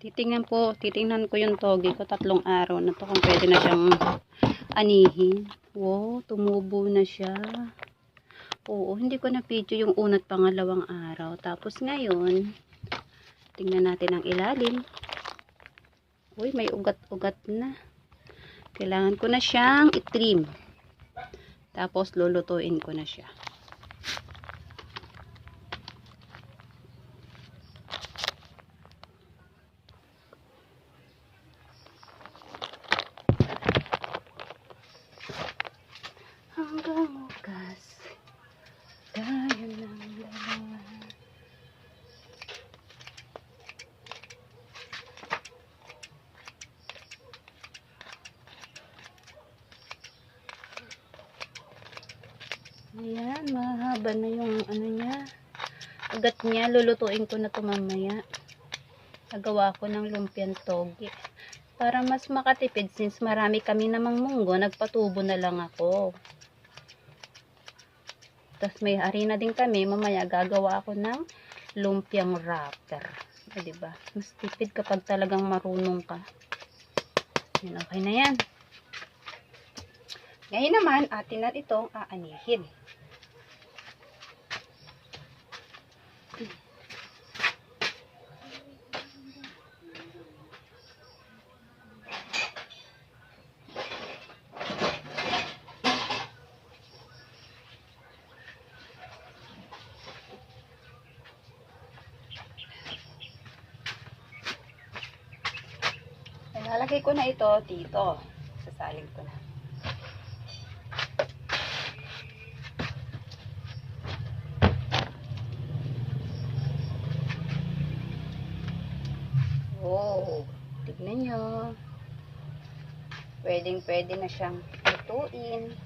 Titingnan ko yung togi ko 3 araw na to kung pwede na siyang anihin. Wow, tumubo na siya. Oo, hindi ko na video yung una't pangalawang araw. Tapos ngayon, tingnan natin ang ilalim. Uy, may ugat-ugat na. Kailangan ko na siyang i-trim. Tapos lulutuin ko na siya. Hanggang bukas tayo lang dalawa. Ayan, mahaba na yung ano niya, ugat niya. Lulutuin ko na ito mamaya. Nagawa ko ng lumpiang togi para mas makatipid, since marami kami namang munggo, nagpatubo na lang ako. Tapos may harina din kami, mamaya gagawa ako ng lumpiang wrapper. Diba? Mas tipid kapag talagang marunong ka. Yan, okay na yan. Ngayon naman, atin na itong aanihin. Lalagay ko na ito dito. Sasalin ko na. Wow! Tignan nyo. Pwedeng-pwede na siyang lutuin.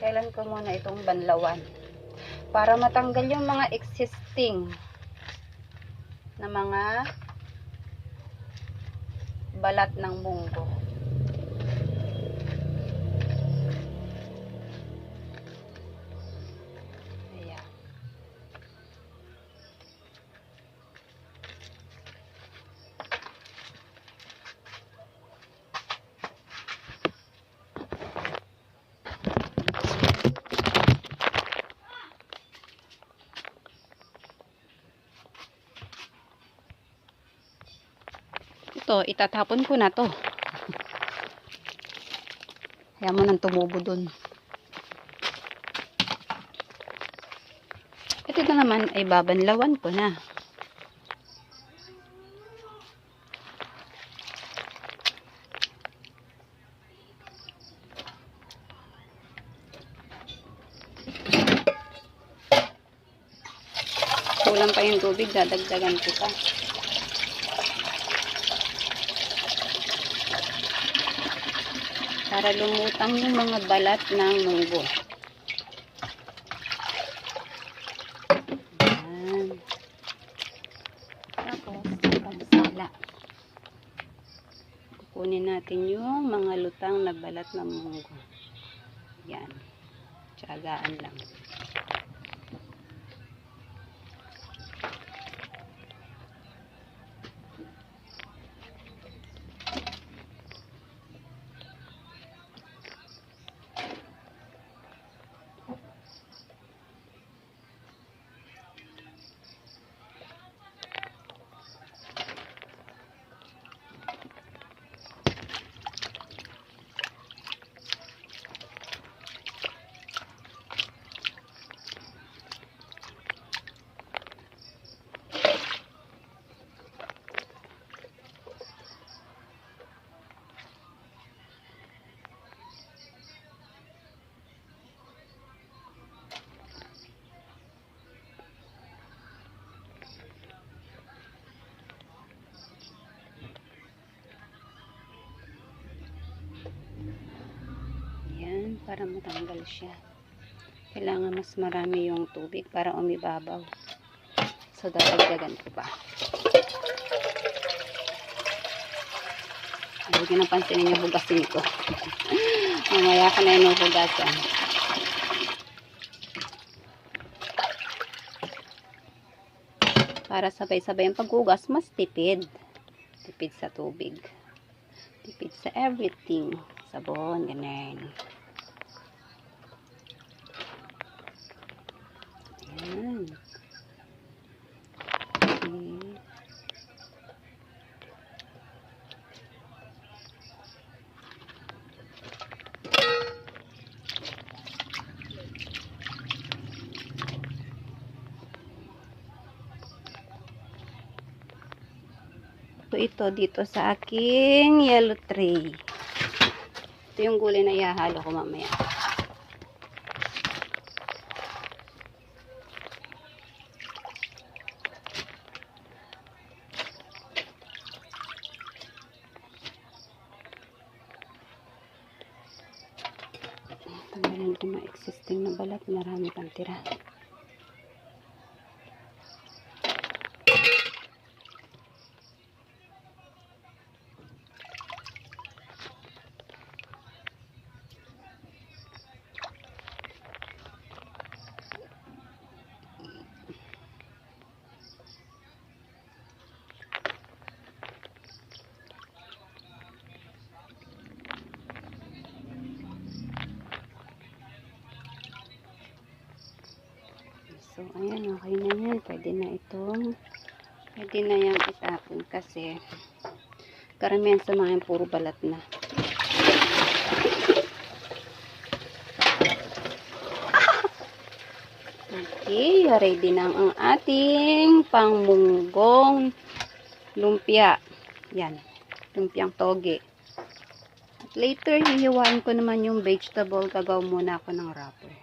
Kailan ko muna itong banlawan para matanggal yung mga existing na mga balat ng munggo. Ayan. Ito, itatapon ko na to. Kaya mo nang tumubo dun. Ito na naman ay babanlawan ko na. Kulang pa yung tubig, dadagdagan ko pa. Para lumutang yung mga balat ng munggo. Ayan. Tapos, pagsala. Kukunin natin yung mga lutang na balat ng munggo. Yan. Tiyagaan lang. Para matanggal siya. Kailangan mas marami yung tubig para umibabaw. So, dadagdagan ko pa. Huwag nyo nang pansinin yung hugasin ko. Mamaya ko na yung hugasan. Para sabay-sabay ang paghugas, mas tipid. Tipid sa tubig. Tipid sa everything. Sabon, ganyan. Ayan. Okay. Ito dito sa aking yellow tray. Ito yung gulay na ihahalo ko mamaya. Tanggalin ko na existing na balat. Marami pang tira. So, ayan, okay na yan. Pwede na yung itapon kasi karamihan sa mga yung puro balat na. Okay, ready na ang ating pangmunggong lumpia. Yan, lumpiang toge. At later, hihiwain ko naman yung vegetable. Gagaw muna ako ng wrapper.